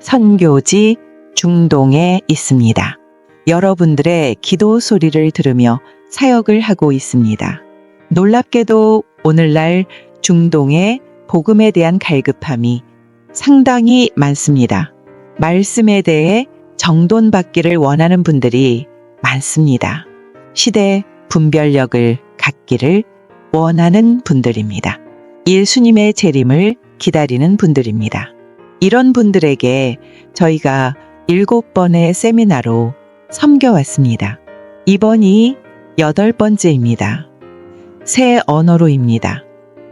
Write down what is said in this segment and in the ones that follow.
선교지 중동에 있습니다. 여러분들의 기도 소리를 들으며 사역을 하고 있습니다. 놀랍게도 오늘날 중동의 복음에 대한 갈급함이 상당히 많습니다. 말씀에 대해 정돈받기를 원하는 분들이 많습니다. 시대 분별력을 갖기를 원하는 분들입니다. 예수님의 재림을 기다리는 분들입니다. 이런 분들에게 저희가 7번의 세미나로 섬겨왔습니다. 이번이 8번째입니다. 새 언어로입니다.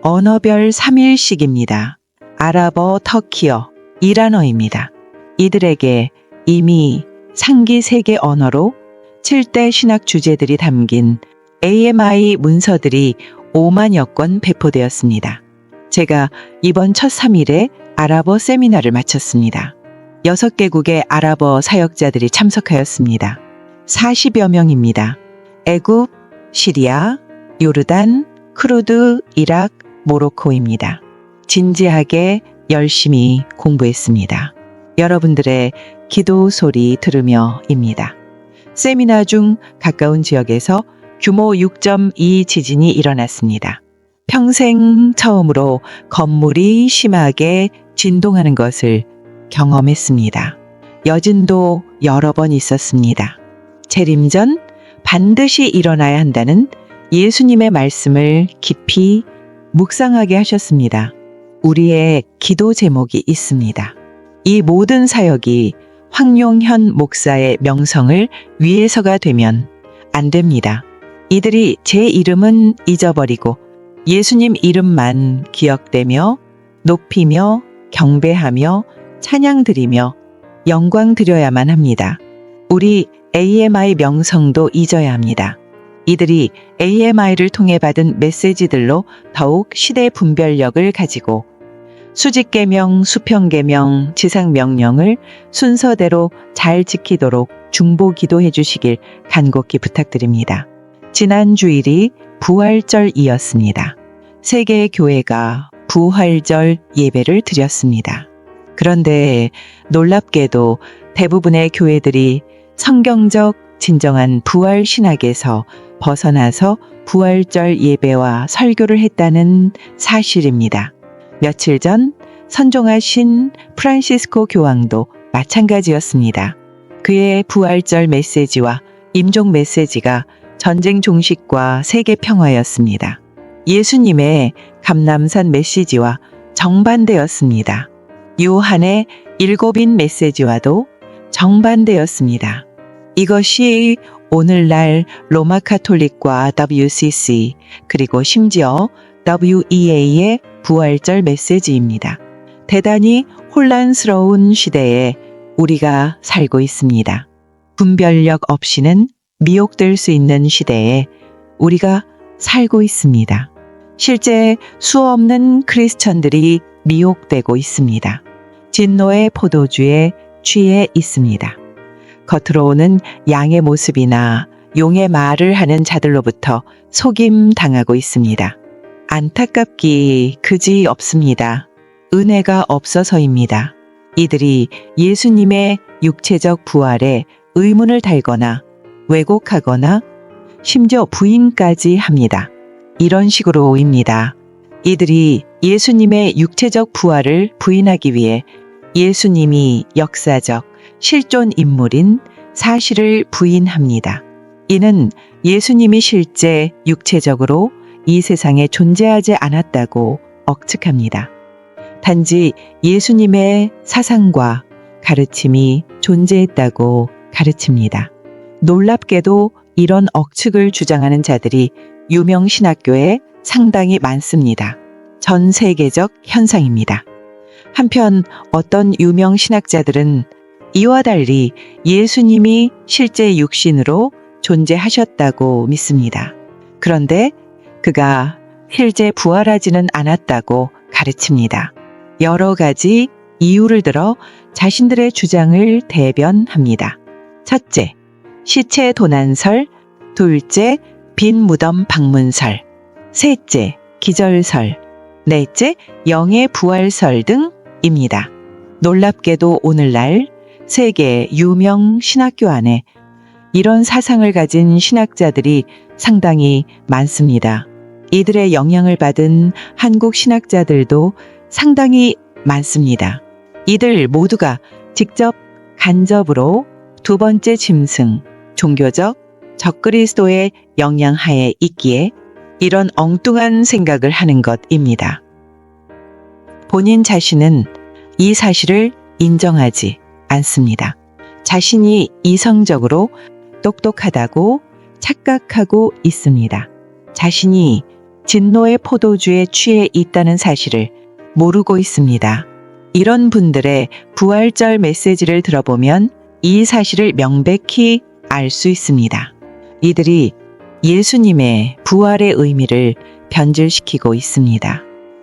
언어별 3일씩입니다. 아랍어, 터키어, 이란어입니다. 이들에게 이미 상기 세계 언어로 7대 신학 주제들이 담긴 AMI 문서들이 5만여 건 배포되었습니다. 제가 이번 첫 3일에 아랍어 세미나를 마쳤습니다. 6개국의 아랍어 사역자들이 참석하였습니다. 40여 명입니다. 애굽, 시리아, 요르단, 크루드, 이락, 모로코입니다. 진지하게 열심히 공부했습니다. 여러분들의 기도 소리 들으며입니다. 세미나 중 가까운 지역에서 규모 6.2 지진이 일어났습니다. 평생 처음으로 건물이 심하게 진동하는 것을 경험했습니다. 여진도 여러 번 있었습니다. 재림 전 반드시 일어나야 한다는 예수님의 말씀을 깊이 묵상하게 하셨습니다. 우리의 기도 제목이 있습니다. 이 모든 사역이 황용현 목사의 명성을 위해서가 되면 안 됩니다. 이들이 제 이름은 잊어버리고 예수님 이름만 기억되며 높이며 경배하며 찬양 드리며 영광 드려야만 합니다. 우리 AMI 명성도 잊어야 합니다. 이들이 AMI를 통해 받은 메시지들로 더욱 시대 분별력을 가지고 수직계명, 수평계명, 지상명령을 순서대로 잘 지키도록 중보기도해 주시길 간곡히 부탁드립니다. 지난 주일이 부활절이었습니다. 세계 교회가 부활절 예배를 드렸습니다. 그런데 놀랍게도 대부분의 교회들이 성경적 진정한 부활 신학에서 벗어나서 부활절 예배와 설교를 했다는 사실입니다. 며칠 전 선종하신 프란시스코 교황도 마찬가지였습니다. 그의 부활절 메시지와 임종 메시지가 전쟁 종식과 세계 평화였습니다. 예수님의 감람산 메시지와 정반대였습니다. 요한의 7인 메시지와도 정반대였습니다. 이것이 오늘날 로마 카톨릭과 WCC 그리고 심지어 WEA의 부활절 메시지입니다. 대단히 혼란스러운 시대에 우리가 살고 있습니다. 분별력 없이는 미혹될 수 있는 시대에 우리가 살고 있습니다. 실제 수없는 크리스천들이 미혹되고 있습니다. 진노의 포도주에 취해 있습니다. 겉으로는 양의 모습이나 용의 말을 하는 자들로부터 속임 당하고 있습니다. 안타깝기 그지 없습니다. 은혜가 없어서입니다. 이들이 예수님의 육체적 부활에 의문을 달거나 왜곡하거나 심지어 부인까지 합니다. 이런 식으로입니다. 이들이 예수님의 육체적 부활을 부인하기 위해 예수님이 역사적 실존 인물인 사실을 부인합니다. 이는 예수님이 실제 육체적으로 이 세상에 존재하지 않았다고 억측합니다. 단지 예수님의 사상과 가르침이 존재했다고 가르칩니다. 놀랍게도 이런 억측을 주장하는 자들이 유명 신학교에 상당히 많습니다. 전 세계적 현상입니다. 한편 어떤 유명 신학자들은 이와 달리 예수님이 실제 육신으로 존재하셨다고 믿습니다. 그런데 그가 실제 부활하지는 않았다고 가르칩니다. 여러 가지 이유를 들어 자신들의 주장을 대변합니다. 첫째, 시체 도난설. 둘째, 빈 무덤 방문설. 셋째, 기절설. 넷째, 영의 부활설 등입니다. 놀랍게도 오늘날 세계 유명 신학교 안에 이런 사상을 가진 신학자들이 상당히 많습니다. 이들의 영향을 받은 한국 신학자들도 상당히 많습니다. 이들 모두가 직접 간접으로 두 번째 짐승, 종교적 적그리스도의 영향하에 있기에 이런 엉뚱한 생각을 하는 것입니다. 본인 자신은 이 사실을 인정하지 않습니다. 자신이 이성적으로 똑똑하다고 착각하고 있습니다. 자신이 진노의 포도주에 취해 있다는 사실을 모르고 있습니다. 이런 분들의 부활절 메시지를 들어보면 이 사실을 명백히 알 수 있습니다. 이들이 예수님의 부활의 의미를 변질시키고 있습니다.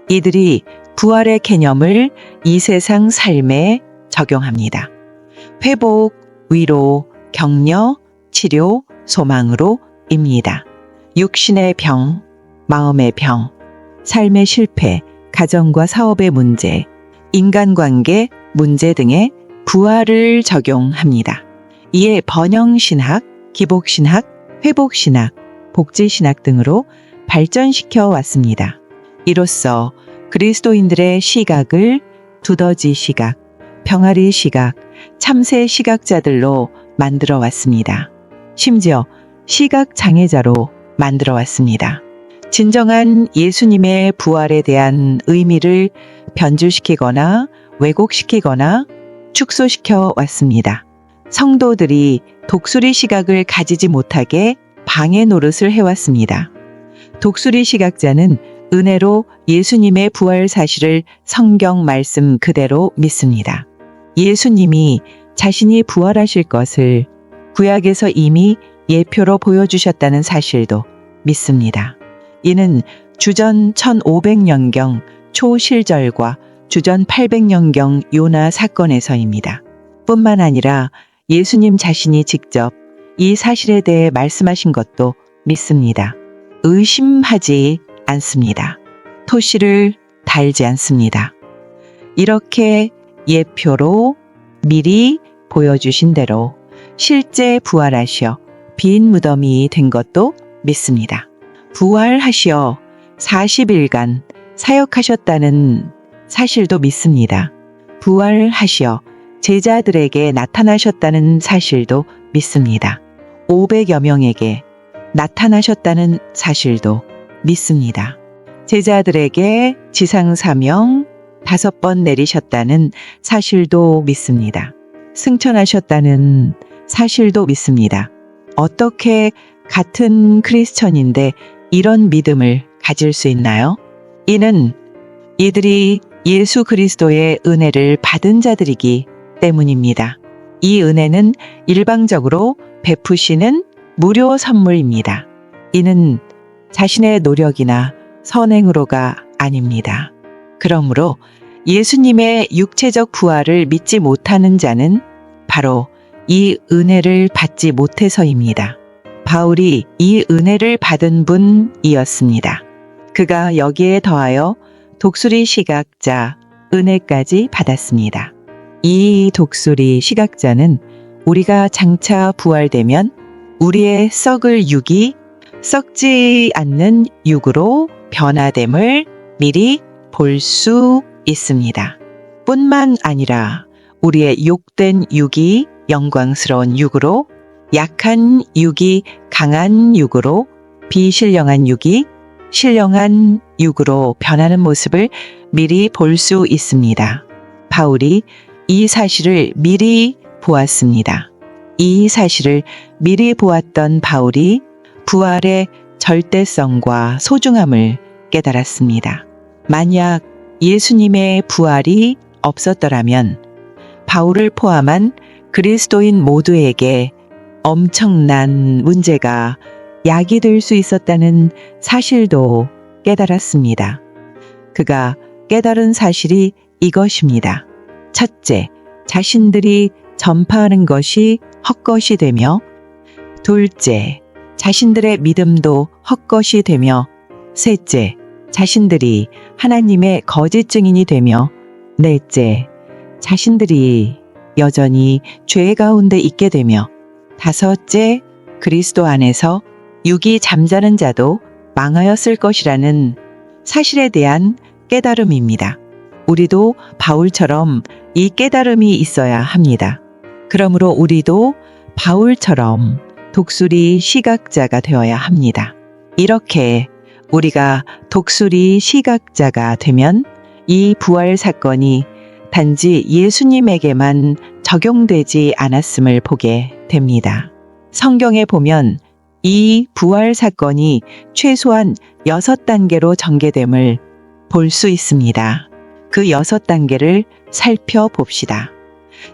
이들이 부활의 개념을 이 세상 삶에 적용합니다. 회복, 위로, 격려, 치료, 소망으로입니다. 육신의 병, 마음의 병, 삶의 실패, 가정과 사업의 문제, 인간관계 문제 등의 부활을 적용합니다. 이에 번영신학, 기복신학, 회복신학, 복지신학 등으로 발전시켜 왔습니다. 이로써 그리스도인들의 시각을 두더지 시각, 병아리 시각, 참새 시각자들로 만들어 왔습니다. 심지어 시각 장애자로 만들어 왔습니다. 진정한 예수님의 부활에 대한 의미를 변질시키거나 왜곡시키거나 축소시켜 왔습니다. 성도들이 독수리 시각을 가지지 못하게 방해 노릇을 해왔습니다. 독수리 시각자는 은혜로 예수님의 부활 사실을 성경 말씀 그대로 믿습니다. 예수님이 자신이 부활하실 것을 구약에서 이미 예표로 보여주셨다는 사실도 믿습니다. 이는 주전 1500년경 초실절과 주전 800년경 요나 사건에서입니다. 뿐만 아니라 예수님 자신이 직접 이 사실에 대해 말씀하신 것도 믿습니다. 의심하지 않습니다. 토시를 달지 않습니다. 이렇게 예표로 미리 보여주신 대로 실제 부활하시어 빈 무덤이 된 것도 믿습니다. 부활하시어 40일간 사역하셨다는 사실도 믿습니다. 부활하시어 제자들에게 나타나셨다는 사실도 믿습니다. 500여 명에게 나타나셨다는 사실도 믿습니다. 제자들에게 지상사명 5번 내리셨다는 사실도 믿습니다. 승천하셨다는 사실도 믿습니다. 어떻게 같은 크리스천인데 이런 믿음을 가질 수 있나요? 이는 이들이 예수 그리스도의 은혜를 받은 자들이기 때문입니다. 이 은혜는 일방적으로 베푸시는 무료 선물입니다. 이는 자신의 노력이나 선행으로가 아닙니다. 그러므로 예수님의 육체적 부활을 믿지 못하는 자는 바로 이 은혜를 받지 못해서입니다. 바울이 이 은혜를 받은 분이었습니다. 그가 여기에 더하여 독수리 시각자 은혜까지 받았습니다. 이 독수리 시각자는 우리가 장차 부활되면 우리의 썩을 육이 썩지 않는 육으로 변화됨을 미리 볼 수 있습니다. 뿐만 아니라 우리의 욕된 육이 영광스러운 육으로, 약한 육이 강한 육으로, 비신령한 육이 신령한 육으로 변하는 모습을 미리 볼 수 있습니다. 바울이 이 사실을 미리 보았습니다. 이 사실을 미리 보았던 바울이 부활의 절대성과 소중함을 깨달았습니다. 만약 예수님의 부활이 없었더라면 바울을 포함한 그리스도인 모두에게 엄청난 문제가 야기될 수 있었다는 사실도 깨달았습니다. 그가 깨달은 사실이 이것입니다. 첫째, 자신들이 전파하는 것이 헛것이 되며, 둘째, 자신들의 믿음도 헛것이 되며, 셋째, 자신들이 하나님의 거짓 증인이 되며, 넷째, 자신들이 여전히 죄 가운데 있게 되며, 다섯째, 그리스도 안에서 육이 잠자는 자도 망하였을 것이라는 사실에 대한 깨달음입니다. 우리도 바울처럼 이 깨달음이 있어야 합니다. 그러므로 우리도 바울처럼 독수리 시각자가 되어야 합니다. 이렇게 우리가 독수리 시각자가 되면 이 부활 사건이 단지 예수님에게만 적용되지 않았음을 보게 됩니다. 성경에 보면 이 부활 사건이 최소한 6단계로 전개됨을 볼 수 있습니다. 그 6단계를 살펴봅시다.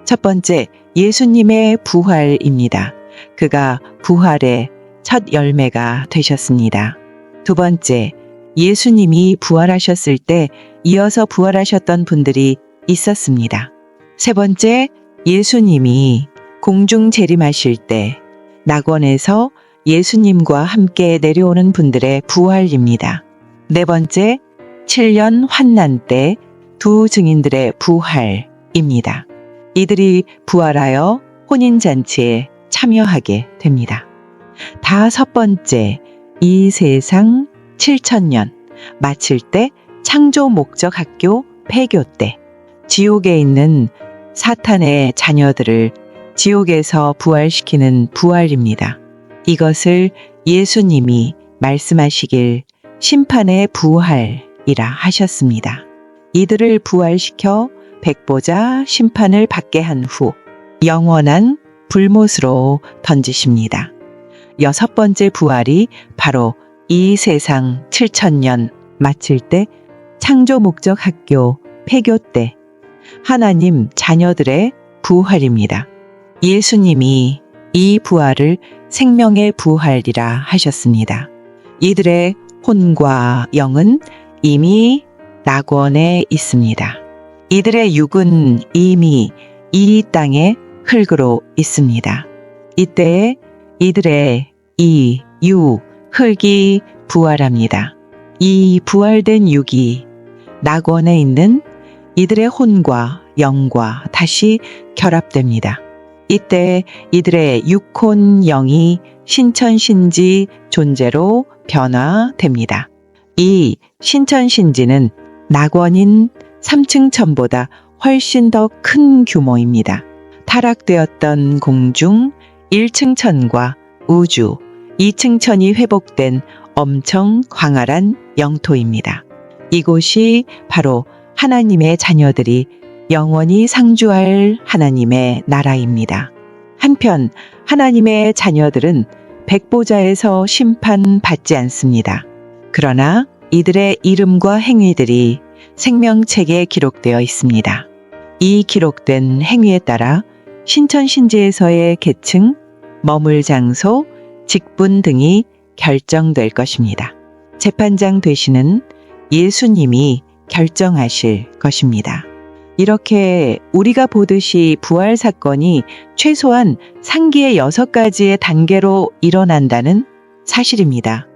첫 번째, 예수님의 부활입니다. 그가 부활의 첫 열매가 되셨습니다. 두 번째, 예수님이 부활하셨을 때 이어서 부활하셨던 분들이 있었습니다. 세 번째, 예수님이 공중 재림하실 때 낙원에서 예수님과 함께 내려오는 분들의 부활입니다. 네 번째, 7년 환난 때 두 증인들의 부활입니다. 이들이 부활하여 혼인잔치에 참여하게 됩니다. 다섯 번째, 이 세상 7,000년 마칠 때 창조 목적 학교 폐교 때 지옥에 있는 사탄의 자녀들을 지옥에서 부활시키는 부활입니다. 이것을 예수님이 말씀하시길 심판의 부활이라 하셨습니다. 이들을 부활시켜 백보자 심판을 받게 한 후 영원한 불못으로 던지십니다. 여섯 번째 부활이 바로 이 세상 7,000년 마칠 때 창조 목적 학교 폐교 때 하나님 자녀들의 부활입니다. 예수님이 이 부활을 생명의 부활이라 하셨습니다. 이들의 혼과 영은 이미 낙원에 있습니다. 이들의 육은 이미 이 땅의 흙으로 있습니다. 이때에 이들의 이 육, 흙이 부활합니다. 이 부활된 육이 낙원에 있는 이들의 혼과 영과 다시 결합됩니다. 이때 이들의 육혼 영이 신천신지 존재로 변화됩니다. 이 신천신지는 낙원인 3층 천보다 훨씬 더 큰 규모입니다. 타락되었던 공중 1층 천과 우주 2층 천이 회복된 엄청 광활한 영토입니다. 이곳이 바로 하나님의 자녀들이 영원히 상주할 하나님의 나라입니다. 한편 하나님의 자녀들은 백보자에서 심판받지 않습니다. 그러나 이들의 이름과 행위들이 생명책에 기록되어 있습니다. 이 기록된 행위에 따라 신천신지에서의 계층, 머물 장소, 직분 등이 결정될 것입니다. 재판장 되시는 예수님이 결정하실 것입니다. 이렇게 우리가 보듯이 부활 사건이 최소한 상기의 6가지의 단계로 일어난다는 사실입니다.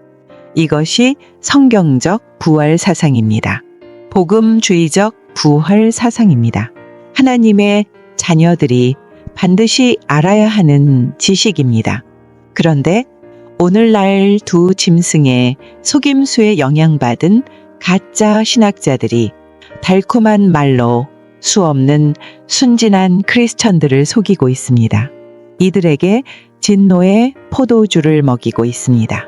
이것이 성경적 부활 사상입니다. 복음주의적 부활 사상입니다. 하나님의 자녀들이 반드시 알아야 하는 지식입니다. 그런데 오늘날 두 짐승의 속임수에 영향받은 가짜 신학자들이 달콤한 말로 수없는 순진한 크리스천들을 속이고 있습니다. 이들에게 진노의 포도주를 먹이고 있습니다.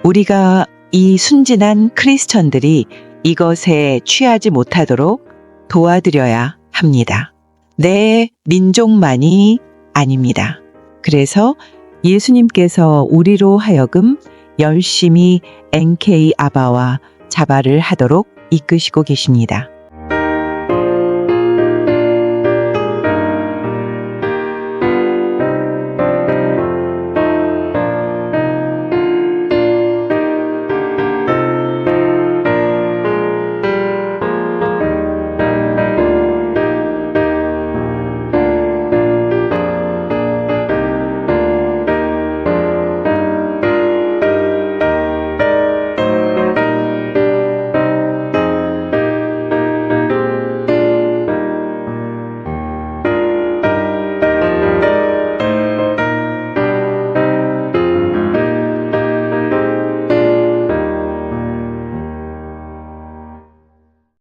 우리가 이 순진한 크리스천들이 이것에 취하지 못하도록 도와드려야 합니다. 내 민족만이 아닙니다. 그래서 예수님께서 우리로 하여금 열심히 NK 아바와 자바를 하도록 이끄시고 계십니다.